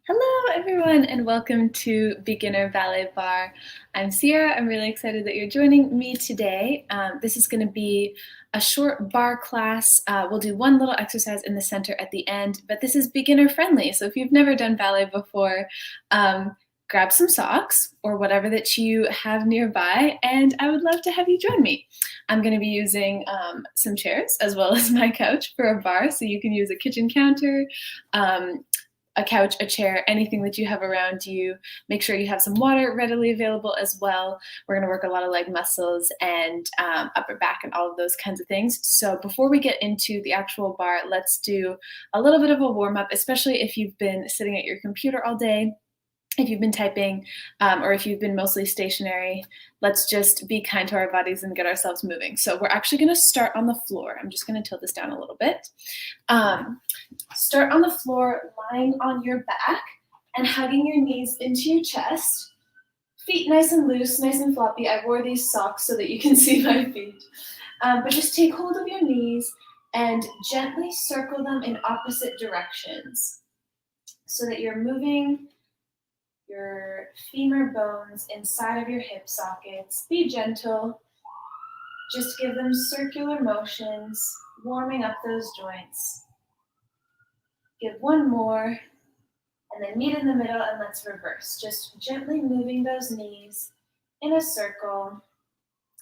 Hello everyone and welcome to Beginner Ballet Barre. I'm Sierra. I'm really excited that you're joining me today. This is going to be a short barre class. We'll do one little exercise in the center at the end, but this is beginner friendly. So if you've never done ballet before, grab some socks or whatever that you have nearby, and I would love to have you join me. I'm going to be using some chairs as well as my couch for a barre, so you can use a kitchen counter, a couch, a chair, anything that you have around you. Make sure you have some water readily available as well. We're going to work a lot of leg muscles and upper back and all of those kinds of things. So before we get into the actual barre, let's do a little bit of a warm-up, especially if you've been sitting at your computer all day, if you've been typing, or if you've been mostly stationary. Let's just be kind to our bodies and get ourselves moving. So we're actually going to start on the floor. I'm just going to tilt this down a little bit. Start on the floor, lying on your back and hugging your knees into your chest. Feet nice and loose, nice and floppy. I wore these socks so that you can see my feet. But just take hold of your knees and gently circle them in opposite directions so that you're moving your femur bones inside of your hip sockets. Be gentle. Just give them circular motions, warming up those joints. Give one more, and then meet in the middle, and let's reverse. Just gently moving those knees in a circle.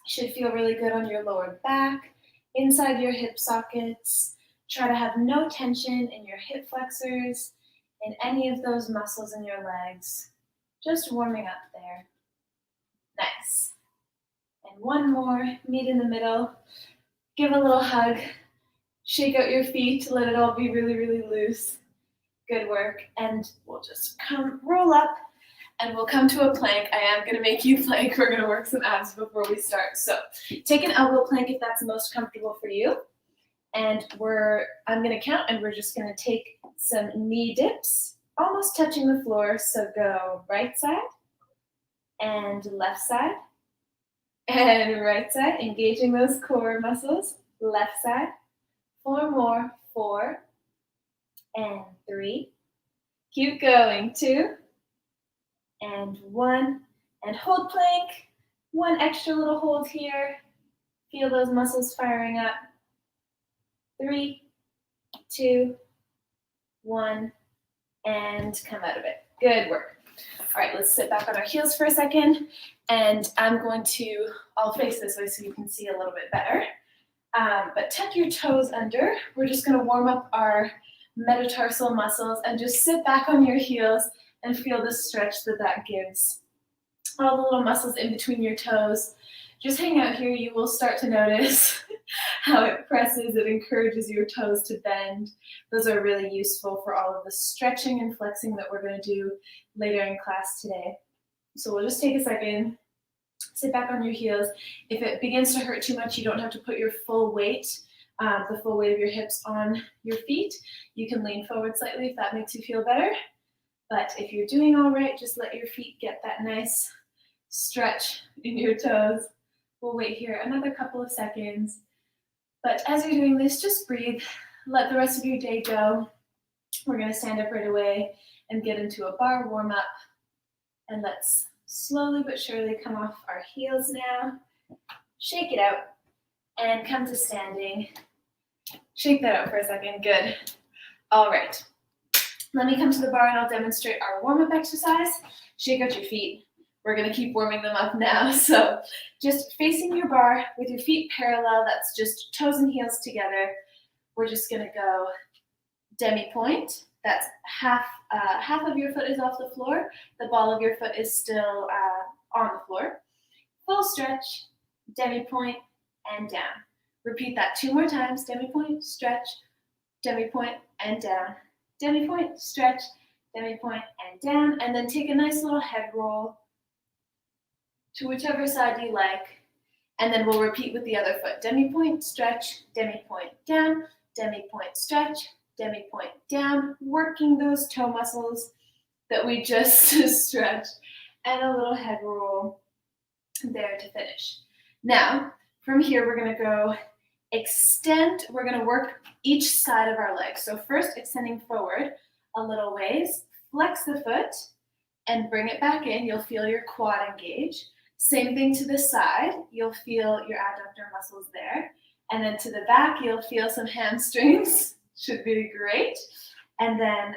Should feel really good on your lower back, inside your hip sockets. Try to have no tension in your hip flexors, in any of those muscles in your legs. Just warming up there. Nice. And one more, meet in the middle. Give a little hug. Shake out your feet, let it all be really, really loose. Good work. And we'll just roll up and we'll come to a plank. I am going to make you plank. We're going to work some abs before we start. So take an elbow plank if that's the most comfortable for you. And I'm going to count, and we're just going to take some knee dips, almost touching the floor. So go right side and left side and right side, engaging those core muscles. Left side. 4 more. 4 and 3. Keep going. 2 and 1. And hold plank. One extra little hold here. Feel those muscles firing up. 3, 2, 1, and come out of it. Good work. All right, let's sit back on our heels for a second, and I'll face this way so you can see a little bit better. But tuck your toes under. We're just going to warm up our metatarsal muscles and just sit back on your heels and feel the stretch that gives. All the little muscles in between your toes. Just hang out here. You will start to notice how it presses. It encourages your toes to bend. Those are really useful for all of the stretching and flexing that we're going to do later in class today. So we'll just take a second. Sit back on your heels. If it begins to hurt too much, you don't have to put your full weight, the full weight of your hips on your feet. You can lean forward slightly if that makes you feel better. But if you're doing all right, just let your feet get that nice stretch in your toes. We'll wait here another couple of seconds. But as you're doing this, just breathe. Let the rest of your day go. We're going to stand up right away and get into a barre warm-up. And let's slowly but surely come off our heels now. Shake it out and come to standing. Shake that out for a second, good. All right, let me come to the bar and I'll demonstrate our warm-up exercise. Shake out your feet. We're gonna keep warming them up now. So just facing your bar with your feet parallel, that's just toes and heels together. We're just gonna go demi-point. That's half of your foot is off the floor. The ball of your foot is still on the floor. Full stretch, demi-point, and down. Repeat that 2 more times. Demi-point, stretch, demi-point, and down. Demi-point, stretch, demi-point, and down. And then take a nice little head roll to whichever side you like. And then we'll repeat with the other foot. Demi-point, stretch, demi-point, down, demi-point, stretch, demi-point, down. Working those toe muscles that we just stretched. And a little head roll there to finish. Now, from here, we're going to go extend. We're going to work each side of our leg. So first, extending forward a little ways. Flex the foot and bring it back in. You'll feel your quad engage. Same thing to the side. You'll feel your adductor muscles there. And then to the back, you'll feel some hamstrings. Should be great. And then,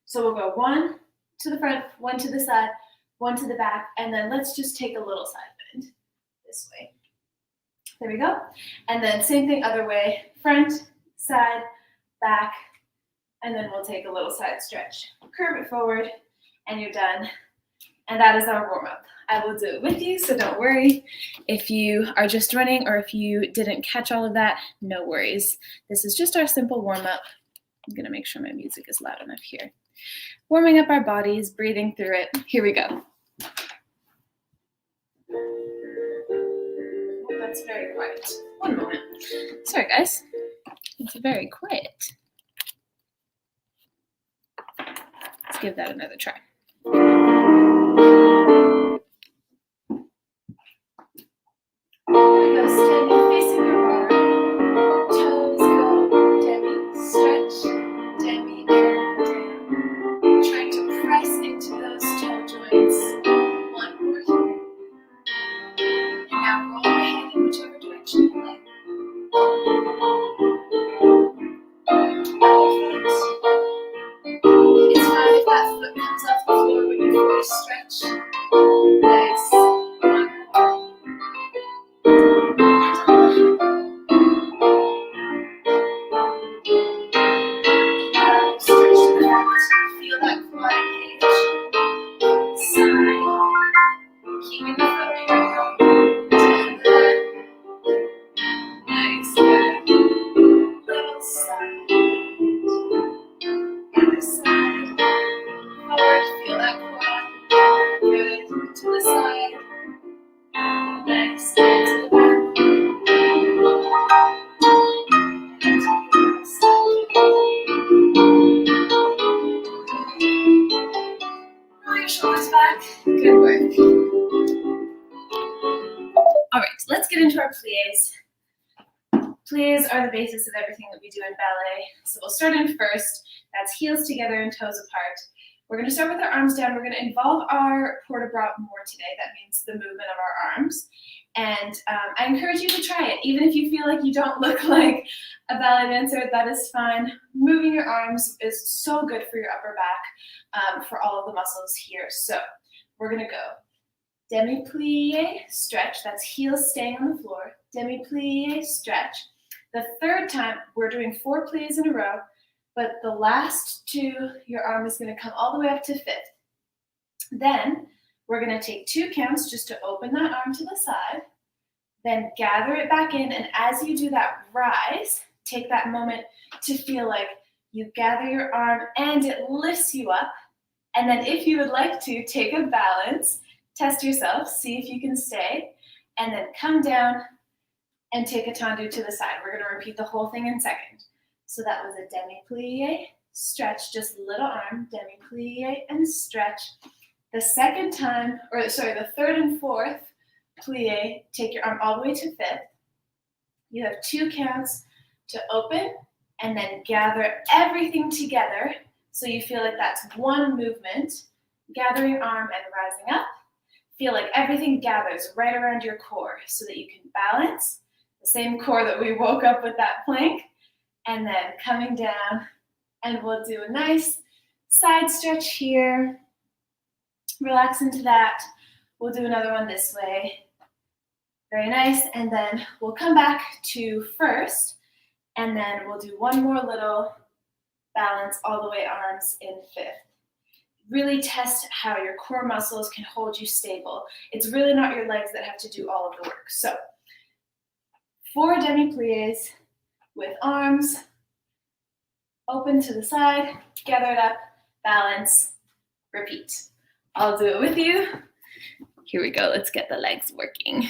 so we'll go 1 to the front, 1 to the side, 1 to the back, and then let's just take a little side bend this way. There we go. And then same thing other way, front, side, back, and then we'll take a little side stretch. Curve it forward, and you're done. And that is our warm-up. I will do it with you, so don't worry. If you are just running or if you didn't catch all of that, no worries. This is just our simple warm-up. I'm gonna make sure my music is loud enough here. Warming up our bodies, breathing through it. Here we go. Oh, that's very quiet. One moment. Sorry, guys. It's very quiet. Let's give that another try. Go standing facing your bar. Toes go demi, stretch, demi, and down. Trying to press into those toe joints. 1 more here. And now roll your head in whichever direction you like. It's fine if that foot comes off the floor when you fully stretch. Nice. 1 more. Stretch to the left. Feel that quad engage. Side. Keeping the foot parallel. To the left. Nice. Good. Little side. Other side. Forward. Feel that quad. Good. To the side. Nice. And to the back. And to the side. Roll your shoulders back. Good work. All right, let's get into our pliés. Pliés are the basis of everything that we do in ballet. So we'll start in first. That's heels together and toes apart. We're going to start with our arms down. We're going to involve our port de bras more today. That means the movement of our arms. And I encourage you to try it. Even if you feel like you don't look like a ballet dancer, that is fine. Moving your arms is so good for your upper back, for all of the muscles here. So we're going to go demi-plie, stretch. That's heels staying on the floor. Demi-plie, stretch. The third time, we're doing 4 pliés in a row, but the last 2, your arm is going to come all the way up to 5th. Then we're going to take 2 counts just to open that arm to the side, then gather it back in, and as you do that rise, take that moment to feel like you gather your arm and it lifts you up, and then if you would like to, take a balance, test yourself, see if you can stay, and then come down and take a tendu to the side. We're going to repeat the whole thing in second. So that was a demi-plie, stretch, just little arm, demi-plie, and stretch. The second time, or sorry, the third and fourth plie, take your arm all the way to 5th. You have 2 counts to open and then gather everything together so you feel like that's one movement. Gathering arm and rising up. Feel like everything gathers right around your core so that you can balance, the same core that we woke up with that plank, and then coming down, and we'll do a nice side stretch here. Relax into that. We'll do another one this way. Very nice, and then we'll come back to first, and then we'll do one more little balance all the way arms in fifth. Really test how your core muscles can hold you stable. It's really not your legs that have to do all of the work. So 4 demi-pliés with arms open to the side, gather it up, balance, repeat. I'll do it with you. Here we go. Let's get the legs working.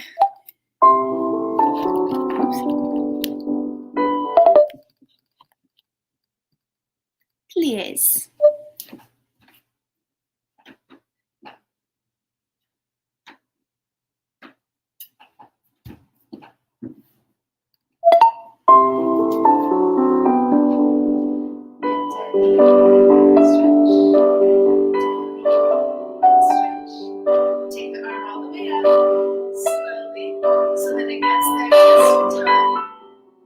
Pliés. Take the arm all the way up, slowly, so that it gets there just in time.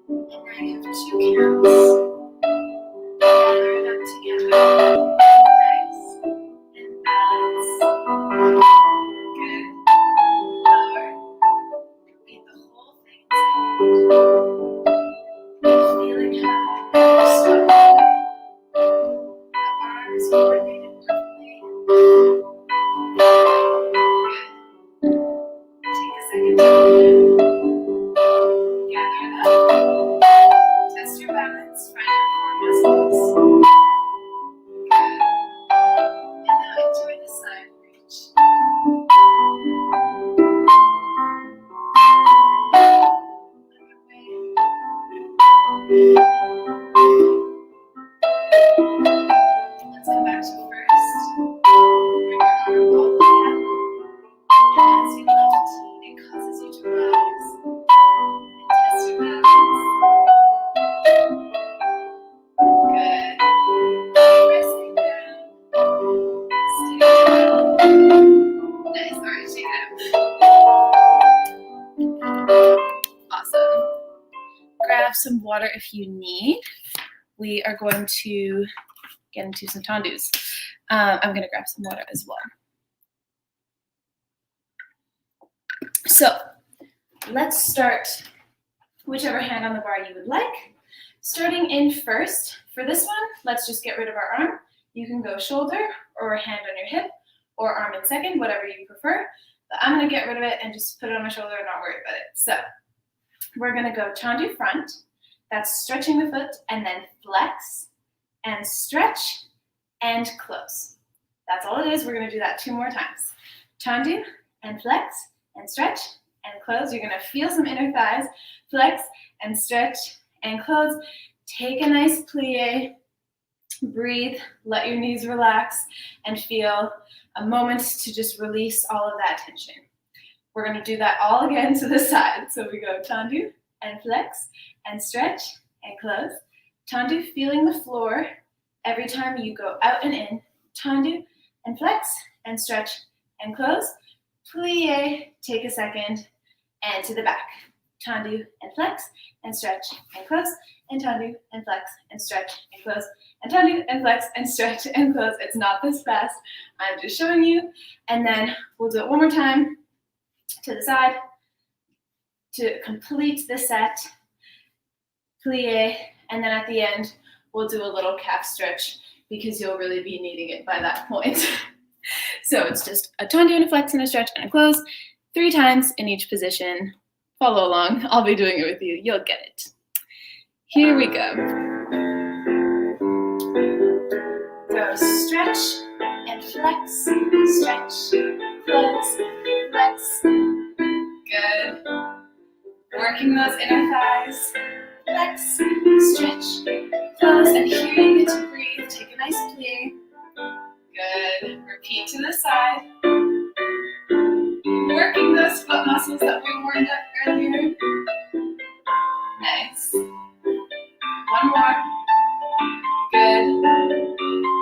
And now you have 2 counts. Gather it up together. Nice. And balance. Good. Lower. Repeat the whole thing inside. Feeling how you're slowly. The arms coordinated perfectly. Good. Take a second to gather it up. Test your balance. Find your core muscles. Good. And now enjoy the side reach. Other way. Let's go back to first. Bring your arm all the way up. And as you lift, it causes you to rise. And test your balance. Good. Resting down. Stay down. Nice. All right, shake it out. Awesome. Grab some water if you need. We are going to get into some tendus. I'm going to grab some water as well. So let's start whichever hand on the bar you would like. Starting in first, for this one, let's just get rid of our arm. You can go shoulder or hand on your hip or arm in second, whatever you prefer. But I'm going to get rid of it and just put it on my shoulder and not worry about it. So we're going to go tendu front. That's stretching the foot and then flex and stretch and close. That's all it is. We're going to do that 2 more times. Tendu and flex and stretch and close. You're going to feel some inner thighs. Flex and stretch and close. Take a nice plie. Breathe. Let your knees relax and feel a moment to just release all of that tension. We're going to do that all again to the side. So we go tendu and flex and stretch and close. Tendu, feeling the floor every time you go out and in. Tendu and flex and stretch and close. Plie, take a second, and to the back. Tendu and flex and stretch and close. And tendu and flex and stretch and close. And tendu and flex and stretch and close. It's not this fast. I'm just showing you. And then we'll do it one more time to the side to complete the set. Plie, and then at the end, we'll do a little calf stretch because you'll really be needing it by that point. So it's just a tendu and a flex and a stretch and a close 3 times in each position. Follow along. I'll be doing it with you. You'll get it. Here we go. Go stretch and flex, stretch, close, flex. Good. Working those inner thighs. Flex, stretch, close, and here you get to breathe. Take a nice plie. Good. Repeat to the side. Working those foot muscles that we warmed up earlier. Nice. One more. Good.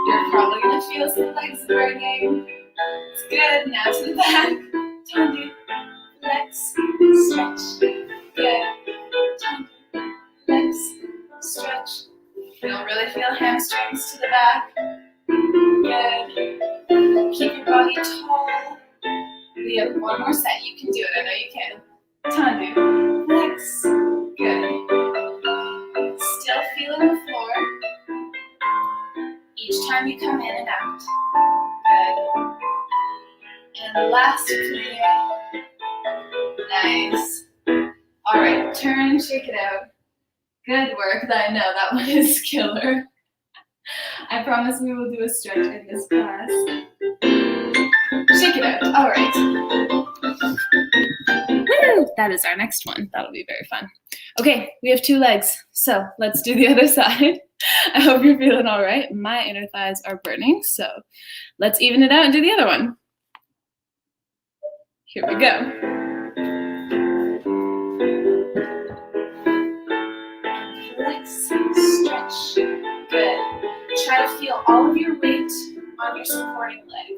You're probably going to feel some legs burning. to the back, tendu, flex, stretch, good, tendu, flex, stretch. You'll really feel hamstrings to the back, good. Keep your body tall. We have one more set. You can do it. I know you can. Tendu, flex, good. Still feeling the floor. Each time you come in and out. Good. And last plie. Nice. All right, turn, shake it out. Good work. I know that one is killer. I promise we will do a stretch in this class. Shake it out. All right. Woo! That is our next one. That'll be very fun. Okay, we have 2 legs, so let's do the other side. I hope you're feeling all right. My inner thighs are burning, so let's even it out and do the other one. Here we go. Flex, stretch, good. Try to feel all of your weight on your supporting leg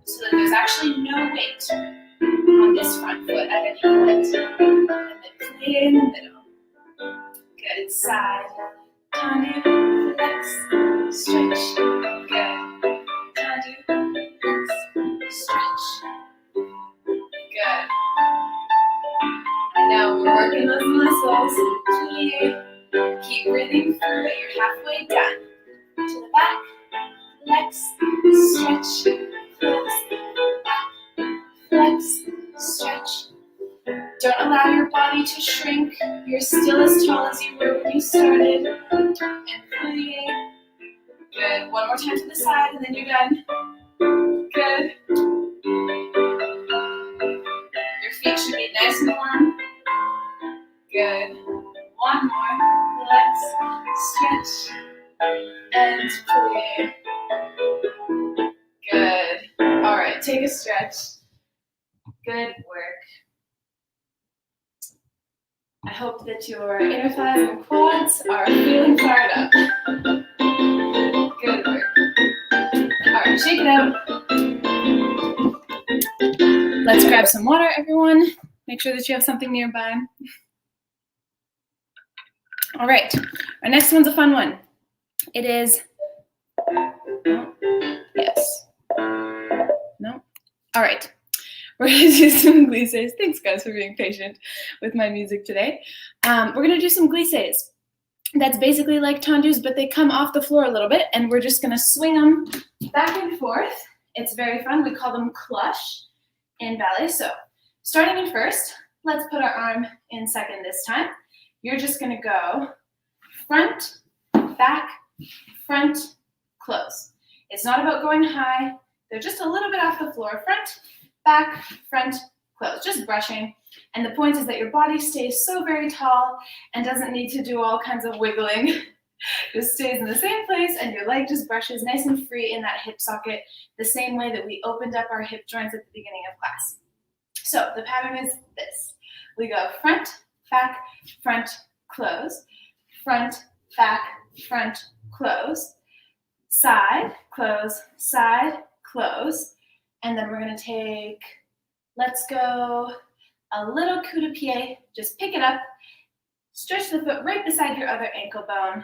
so that there's actually no weight on this front foot at any point. And then plie in the middle. Good, side. Tendu, flex, stretch, good. Tendu, flex, stretch, good. I know, we're working those muscles. Plie. Keep breathing through it. You're halfway done. To the back, flex, stretch, close, back, flex, stretch. Don't allow your body to shrink. You're still as tall as you were when you started. And plie. Good. One more time to the side and then you're done. Good. Your feet should be nice and warm. Good. One more. Flex, stretch, and plie. Good. All right, take a stretch. Good work. I hope that your inner thighs and quads are feeling fired up. Good work. All right, shake it out. Let's grab some water, everyone. Make sure that you have something nearby. All right, our next one's a fun one. It is, yes, no, all right. We're gonna do some glisses. Thanks guys for being patient with my music today. We're gonna do some glisses. That's basically like tendus, but they come off the floor a little bit, and we're just gonna swing them back and forth. It's very fun. We call them clutch in ballet. So starting in first, let's put our arm in second this time. You're just gonna go front, back, front, close. It's not about going high. They're just a little bit off the floor. Front, back, front, close. Just brushing. And the point is that your body stays so very tall and doesn't need to do all kinds of wiggling. Just stays in the same place and your leg just brushes nice and free in that hip socket, the same way that we opened up our hip joints at the beginning of class. So the pattern is this. We go front, back, front, close, front, back, front, close, side, close, and then we're going to take, let's go a little coup de pied, just pick it up, stretch the foot right beside your other ankle bone,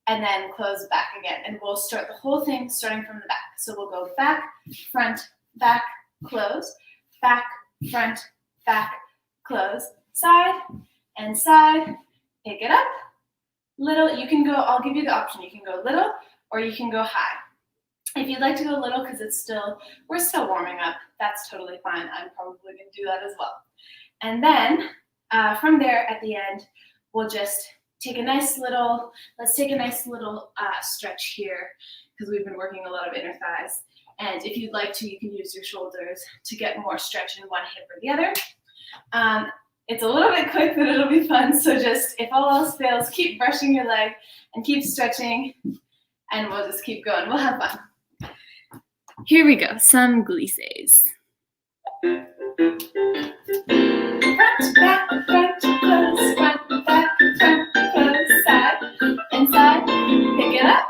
and then close back again, and we'll start the whole thing starting from the back. So we'll go back, front, close, back, front, back, close, side, and side, pick it up, little, you can go, I'll give you the option, you can go little or you can go high. If you'd like to go little because it's still, we're still warming up, that's totally fine. I'm probably going to do that as well. And then from there at the end, we'll just take a nice little, let's take a nice little stretch here because we've been working a lot of inner thighs. And if you'd like to, you can use your shoulders to get more stretch in one hip or the other. It's a little bit quick, but it'll be fun. So just, if all else fails, keep brushing your leg and keep stretching, and we'll just keep going. We'll have fun. Here we go, some glisses. Front, back, front, close, front, back, front, close, side, and side, pick it up,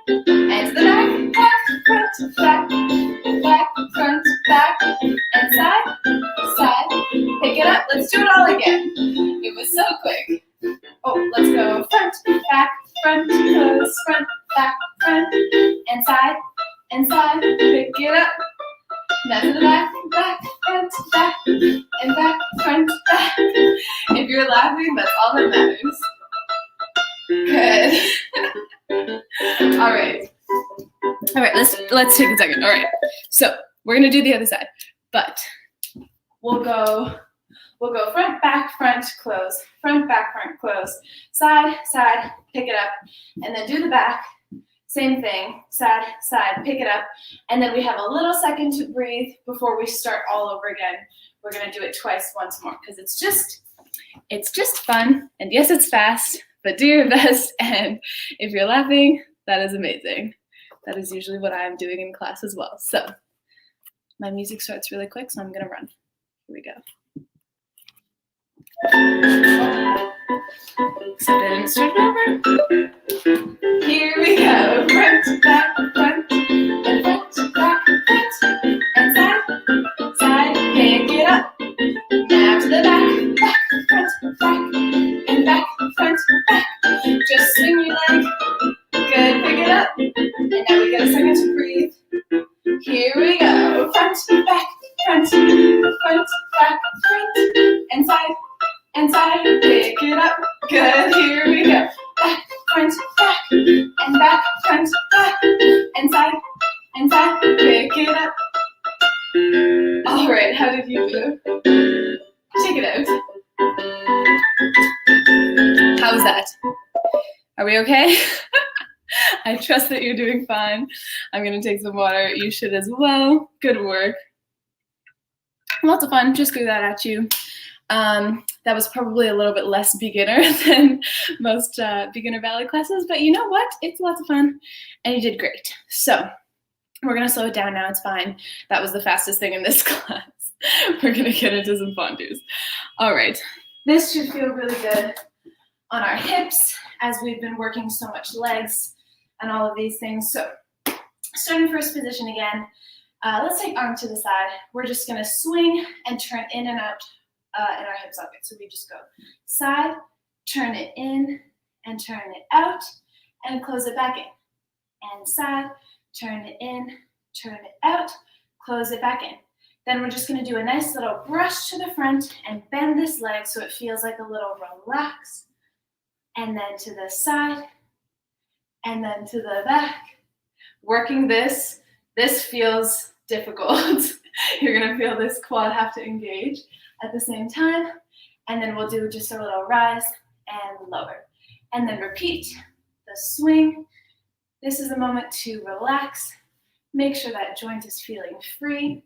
and to the back, back, front, back, back, front, back, and side, side. Pick it up. Let's do it all again. It was so quick. Oh, let's go front, back, front, close, front, back, front, and side, pick it up. Now to the back, back, front, back, and back, front, back. If you're laughing, that's all that matters. Good. All right, let's take a second. All right, so we're gonna do the other side, but we'll go front, back, front, close, front, back, front, close, side, side, pick it up, and then do the back. Same thing, side, side, pick it up, and then we have a little second to breathe before we start all over again. We're gonna do it twice, once more, because it's just fun, and yes, it's fast, but do your best, and if you're laughing, that is amazing. That is usually what I'm doing in class as well. So my music starts really quick, so I'm gonna run. Here we go. So didn't start over. Here we go. Front, back, front, and front, back, front, and side, side, pick it up. Now to the back, back, front, back, and back, front, back. Just swing your leg. Good, pick it up. And now we get a second to breathe. Here we go. Front, back, front, front, back, front, and side, pick it up. Good, here we go. Back, front, back, and back, front, back, and side, pick it up. All right, how did you do? Check it out. How was that? Are we okay? I trust that you're doing fine. I'm gonna take some water. You should as well. Good work. Lots of fun. Just threw that at you. That was probably a little bit less beginner than most beginner ballet classes, but you know what? It's lots of fun, and you did great. So we're gonna slow it down now. It's fine. That was the fastest thing in this class. We're gonna get into some fondus. All right. This should feel really good on our hips as we've been working so much legs and all of these things. So starting first position again. Let's take arm to the side. We're just gonna swing and turn in and out in our hip socket. So we just go side, turn it in, and turn it out, and close it back in. And side, turn it in, turn it out, close it back in. Then we're just gonna do a nice little brush to the front and bend this leg so it feels like a little relax. And then to the side, and then to the back. Working this feels difficult. You're gonna feel this quad have to engage at the same time. And then we'll do just a little rise and lower. And then repeat the swing. This is a moment to relax. Make sure that joint is feeling free.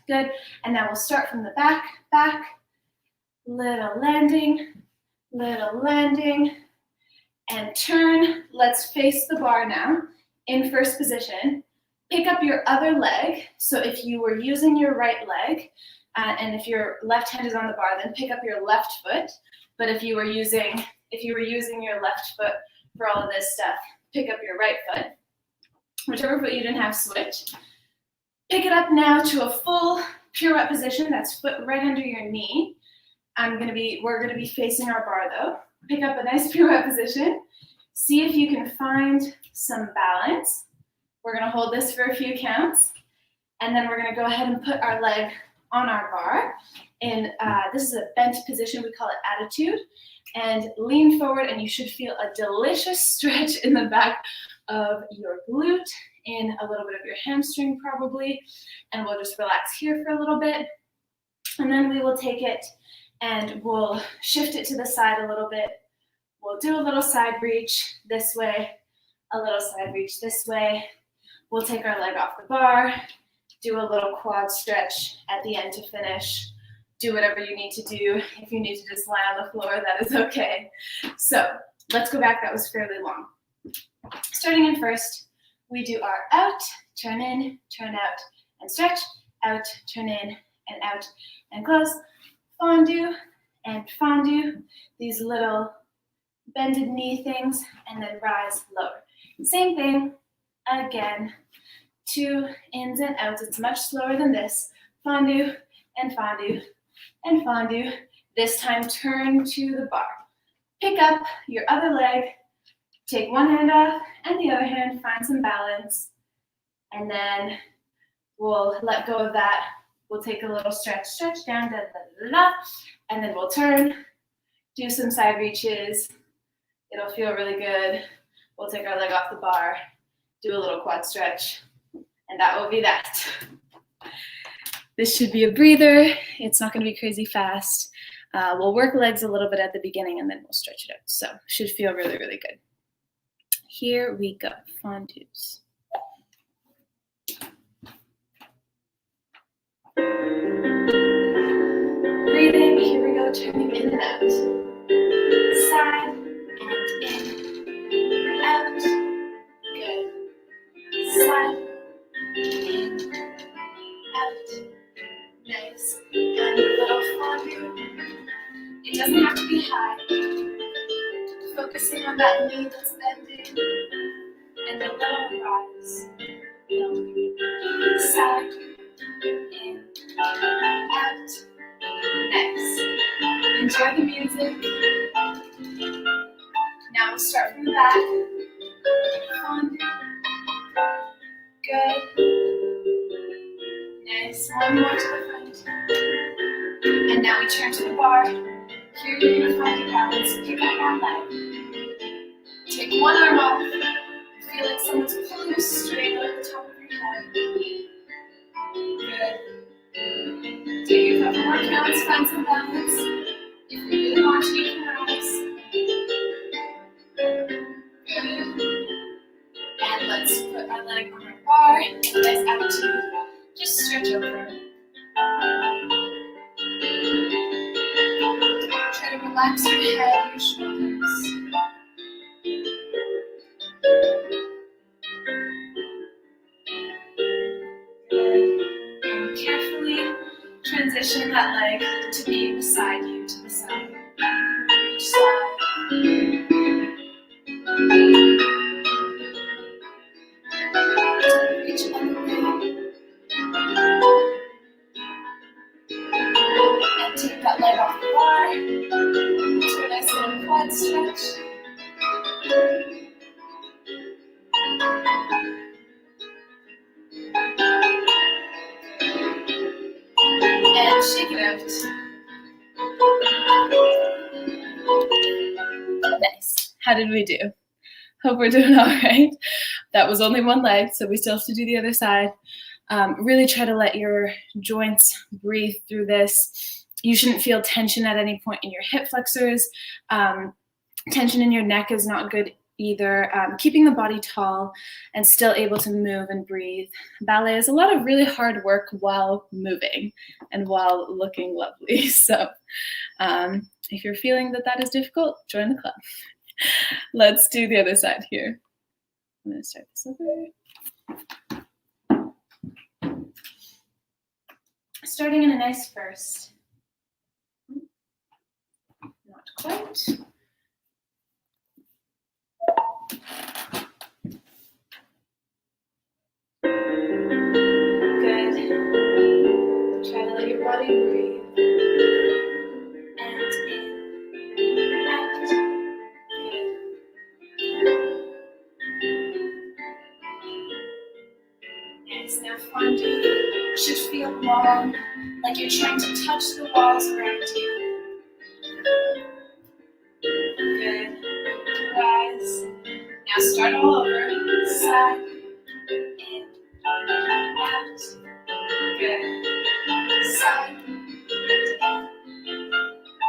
Good. And now we'll start from the back, little landing, and turn. Let's face the bar now in first position. Pick up your other leg. So if you were using your right leg, and if your left hand is on the bar, then pick up your left foot. But if you were using your left foot for all of this stuff, pick up your right foot. Whichever foot you didn't have, switch. Pick it up now to a full pirouette position. That's foot right under your knee. We're gonna be facing our bar though. Pick up a nice pirouette position. See if you can find some balance. We're gonna hold this for a few counts. And then we're gonna go ahead and put our leg on our bar. And this is a bent position, we call it attitude. And lean forward and you should feel a delicious stretch in the back of your glute, in a little bit of your hamstring probably. And we'll just relax here for a little bit. And then we will take it and we'll shift it to the side a little bit. We'll do a little side reach this way, a little side reach this way. We'll take our leg off the bar, do a little quad stretch at the end to finish. Do whatever you need to do. If you need to just lie on the floor, that is okay. So let's go back. That was fairly long. Starting in first, we do our out, turn in, turn out, and stretch, out, turn in, and out, and close. Fondue and fondue, these little bended knee things, and then rise, lower. Same thing, again, 2 ins and outs. It's much slower than this. fondue, and fondue, and fondue. This time, turn to the bar. Pick up your other leg, take one hand off, and the other hand, find some balance, and then we'll let go of that. We'll take a little stretch down, da, da, da, da, and then we'll turn, do some side reaches. It'll feel really good. We'll take our leg off the bar, do a little quad stretch, and that will be that. This should be a breather. It's not gonna be crazy fast. We'll work legs a little bit at the beginning and then we'll stretch it out. So should feel really, really good. Here we go, fondues. Breathing, here we go, turning in and out. Side and in, out. Good. Side, in, out. Nice. And a little fondue. It doesn't have to be high. Focusing on that knee that's bending. And a little rise. Side, in, out. Nice. Enjoy the music. Now we'll start from the back. Fondue. Good. Nice. One more to the front. And now we turn to the bar. Here you're going to find your balance. Pick up one leg. Take one arm off. Feel like someone's pulling you straight over the top of your head. Good. Take a couple more counts, find some balance. If you really want to, you can rise. Good. And let's put our leg on our bar. Nice attitude. Just stretch over. Try to relax your head, your shoulders. Good. And carefully transition that leg to be beside you, to the side. Each side. Reach other way. And take that leg off the bar. To a nice little quad stretch. And shake it out. Nice. How did we do? Hope we're doing all right. That was only one leg, so we still have to do the other side. Really try to let your joints breathe through this. You shouldn't feel tension at any point in your hip flexors. Tension in your neck is not good either. Keeping the body tall and still able to move and breathe. Ballet is a lot of really hard work while moving and while looking lovely. So if you're feeling that that is difficult, join the club. Let's do the other side here. I'm going to start this over. Starting in a nice first. Not quite. Good. Try to let your body breathe. And in, out. Nice. Now fondue should feel long, like you're trying to touch the walls around you. Good. Rise. Now start all over. Side, in, out. Good. Side, in,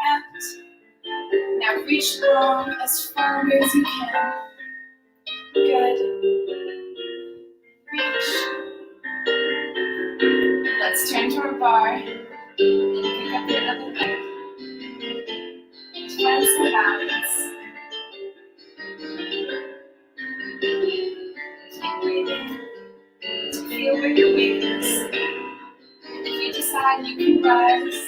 out. Now reach long as far away as you can. Good. Reach. Let's turn to our bar and pick up your other leg. And find some balance. Keep breathing to feel where your weight is. And if you decide, you can rise.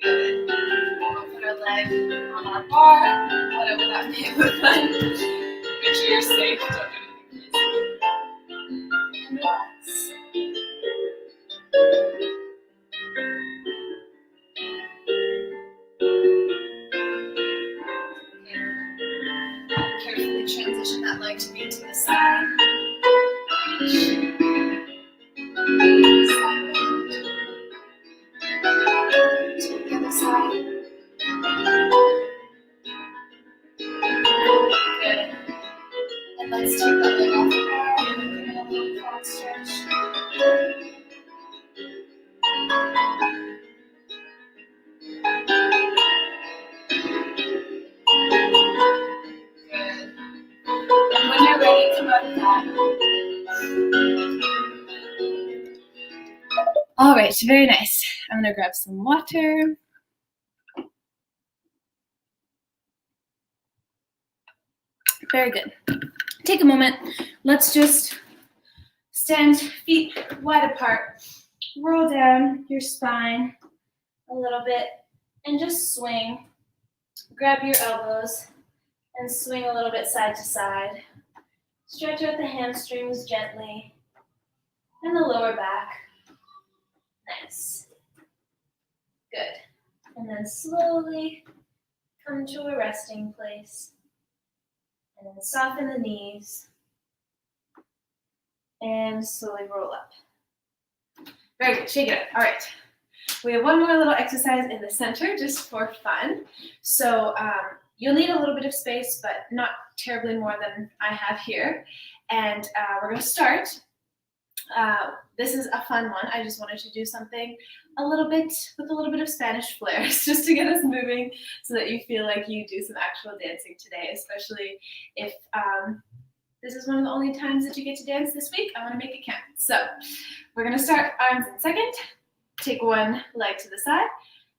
Good. We'll put our leg on our bar, whatever that may look like. Good sure you're safe. Don't do anything crazy. And relax. Carefully transition that leg to be to the side. Side bend. To the other side. Good. And let's take that leg off the bar and give it a little frog stretch. Good. And when you're ready, come out of that. All right, very nice. I'm gonna grab some water. Very good. Take a moment. Let's just stand feet wide apart. Roll down your spine a little bit and just swing. Grab your elbows and swing a little bit side to side. Stretch out the hamstrings gently and the lower back. Nice. Good. And then slowly come to a resting place. And then soften the knees. And slowly roll up. Very good. Shake it up. All right. We have one more little exercise in the center just for fun. So you'll need a little bit of space, but not terribly more than I have here. And we're going to start. This is a fun one. I just wanted to do something a little bit with a little bit of Spanish flair, just to get us moving so that you feel like you do some actual dancing today, especially if this is one of the only times that you get to dance this week. I want to make it count. So we're going to start arms in second. Take one leg to the side,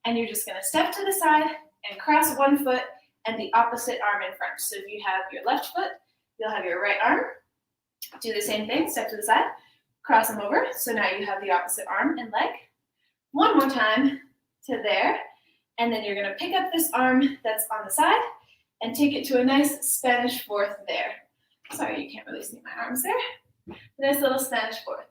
and you're just going to step to the side and cross one foot and the opposite arm in front. So if you have your left foot, you'll have your right arm. Do the same thing, step to the side, cross them over. So now you have the opposite arm and leg. One more time to there, and then you're going to pick up this arm that's on the side and take it to a nice Spanish fourth there. Sorry, you can't really see my arms there. Nice little Spanish fourth.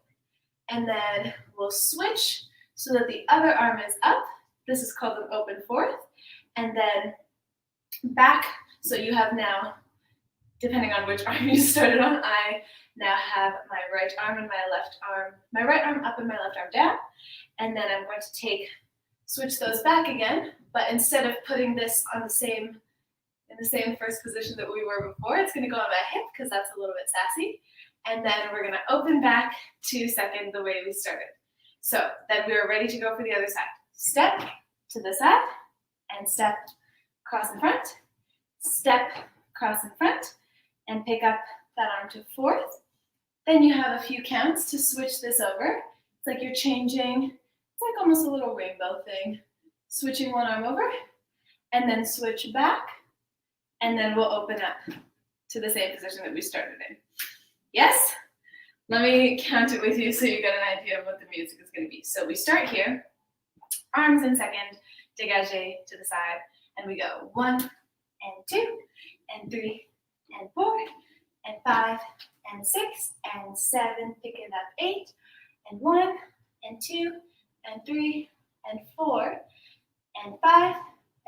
And then we'll switch so that the other arm is up. This is called an open fourth. And then back, so you have now, depending on which arm you started on, I now have my right arm and my left arm, my right arm up and my left arm down. And then I'm going to switch those back again, but instead of putting this on in the same first position that we were before, it's gonna go on my hip because that's a little bit sassy. And then we're gonna open back to second the way we started. So then we are ready to go for the other side. Step to the side and step, cross in front, step, cross in front, and pick up that arm to fourth. Then you have a few counts to switch this over. It's like you're changing, it's like almost a little rainbow thing. Switching one arm over, and then switch back, and then we'll open up to the same position that we started in. Yes? Let me count it with you so you get an idea of what the music is going to be. So we start here, arms in second, dégagé to the side, and we go 1 and 2 and 3 and 4 and 5 and 6 and 7, pick it up 8 and 1 and 2 and 3 and 4 and 5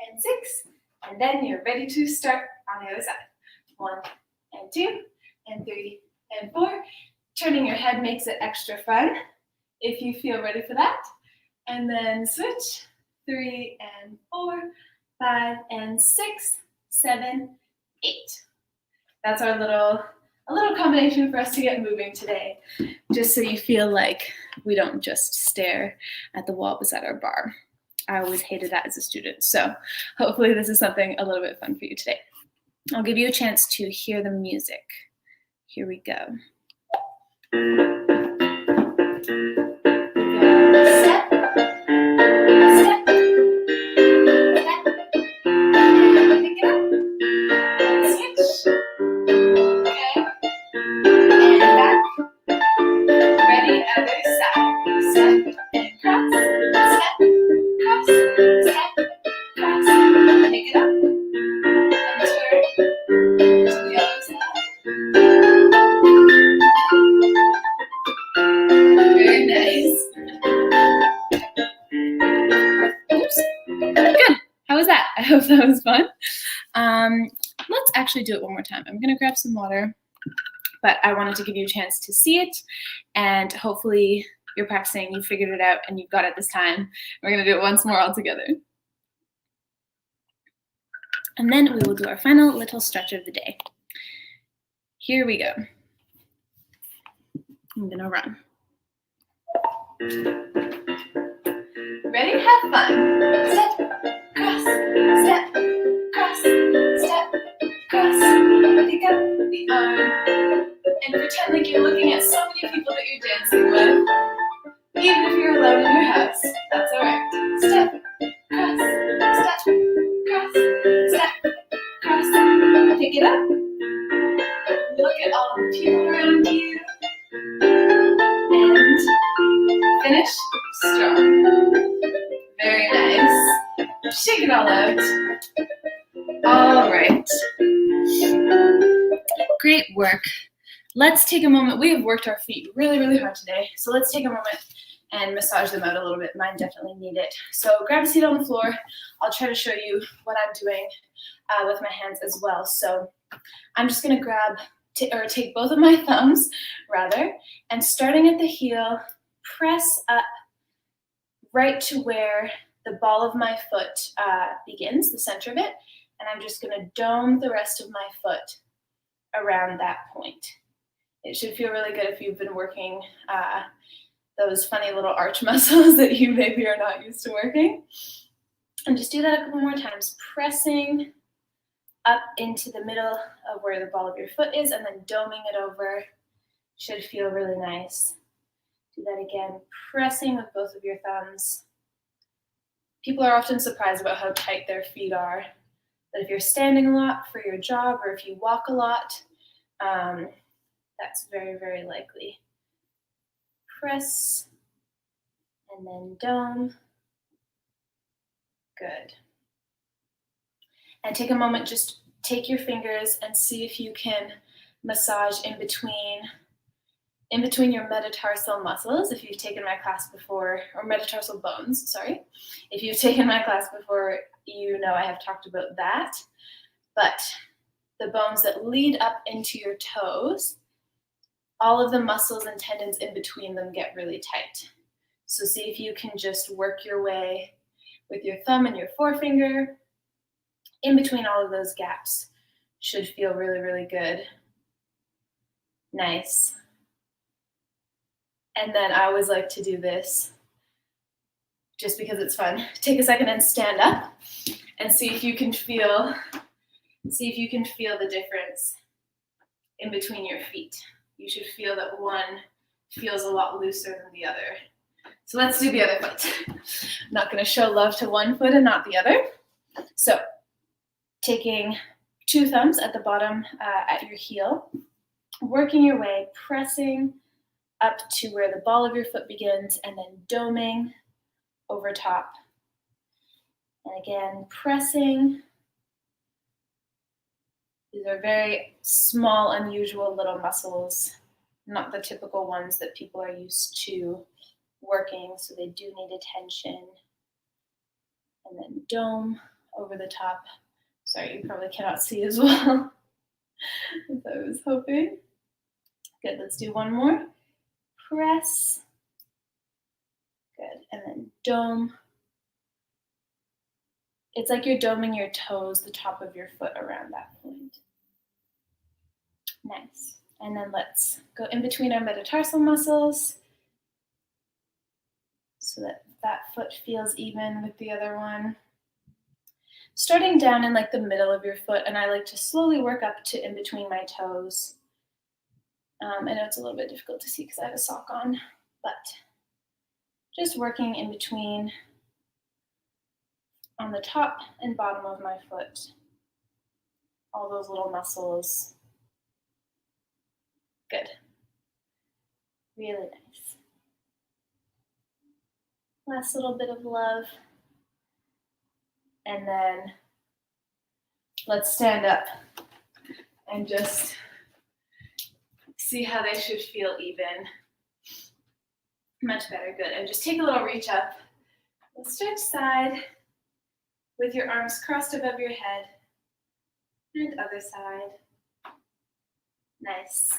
and 6, and then you're ready to start on the other side. 1 and 2 and 3 and 4. Turning your head makes it extra fun if you feel ready for that. And then switch 3 and 4, 5 and 6, 7, 8. That's our a little combination for us to get moving today, just so you feel like we don't just stare at the wall beside our bar. I always hated that as a student, so hopefully this is something a little bit fun for you today. I'll give you a chance to hear the music. Here we go. Step, step, step, and pick it up, and switch, okay, and back, ready, other side, step, and cross, step, cross, step, cross, pick it up, and turn to the other side, hope that was fun. Let's actually do it one more time. I'm gonna grab some water, but I wanted to give you a chance to see it, and hopefully you're practicing, you figured it out, and you've got it this time. We're gonna do it once more all together. And then we will do our final little stretch of the day. Here we go. I'm gonna run. Ready? Have fun. Step, cross, step, cross, step, cross. Pick up the arm and pretend like you're looking at so many people that you're dancing with. Even if you're alone in your house, that's alright. Step, cross, step, cross, step, cross. Pick it up. Look at all the people around you. And finish strong. Very nice. Shake it all out. All right. Great work. Let's take a moment. We have worked our feet really, really hard today. So let's take a moment and massage them out a little bit. Mine definitely need it. So grab a seat on the floor. I'll try to show you what I'm doing with my hands as well. So I'm just going to take both of my thumbs, rather, and starting at the heel, press up right to where the ball of my foot begins, the center of it, and I'm just going to dome the rest of my foot around that point. It should feel really good if you've been working those funny little arch muscles that you maybe are not used to working. And just do that a couple more times, pressing up into the middle of where the ball of your foot is and then doming it over. Should feel really nice. Do that again, pressing with both of your thumbs. People are often surprised about how tight their feet are. But if you're standing a lot for your job or if you walk a lot, that's very, very likely. Press and then dome. Good. And take a moment, just take your fingers and see if you can massage in between your metatarsal muscles, if you've taken my class before, or metatarsal bones, sorry. If you've taken my class before, you know I have talked about that. But the bones that lead up into your toes, all of the muscles and tendons in between them get really tight. So see if you can just work your way with your thumb and your forefinger in between all of those gaps. Should feel really, really good. Nice. And then I always like to do this just because it's fun. Take a second and stand up and see if you can feel the difference in between your feet. You should feel that one feels a lot looser than the other. So let's do the other foot. I'm not going to show love to one foot and not the other. So taking two thumbs at the bottom at your heel, working your way, pressing up to where the ball of your foot begins, and then doming over top. And again, pressing. These are very small, unusual little muscles, not the typical ones that people are used to working, so they do need attention. And then dome over the top. Sorry, you probably cannot see as well as I was hoping. Good, let's do one more. Press. Good, and then dome. It's like you're doming your toes, the top of your foot around that point. Nice. And then let's go in between our metatarsal muscles so that that foot feels even with the other one. Starting down in like the middle of your foot, and I like to slowly work up to in between my toes. I know it's a little bit difficult to see because I have a sock on, but just working in between on the top and bottom of my foot. All those little muscles. Good. Really nice. Last little bit of love. And then let's stand up and just see how they should feel even. Much better, good. And just take a little reach up. We'll stretch side, with your arms crossed above your head. And other side. Nice.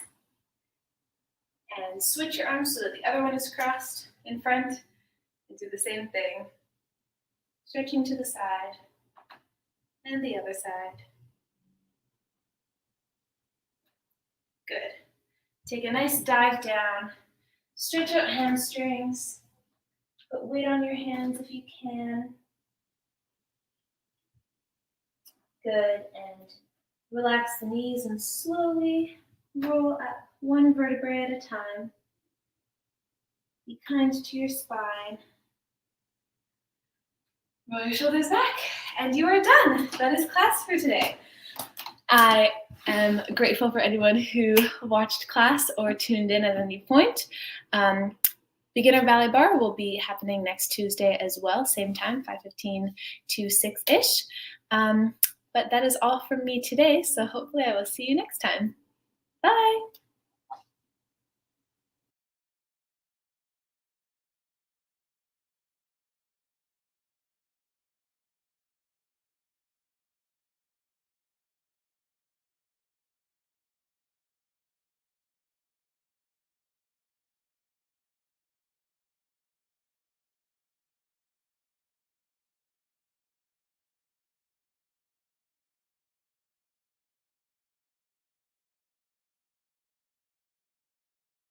And switch your arms so that the other one is crossed in front, and do the same thing. Stretching to the side, and the other side. Good. Take a nice dive down. Stretch out hamstrings. Put weight on your hands if you can. Good, and relax the knees and slowly roll up one vertebrae at a time. Be kind to your spine. Roll your shoulders back, and you are done. That is class for today. I am grateful for anyone who watched class or tuned in at any point. Beginner Ballet Barre will be happening next Tuesday as well, same time, 5:15 to 6-ish. But that is all from me today, so hopefully I will see you next time. Bye!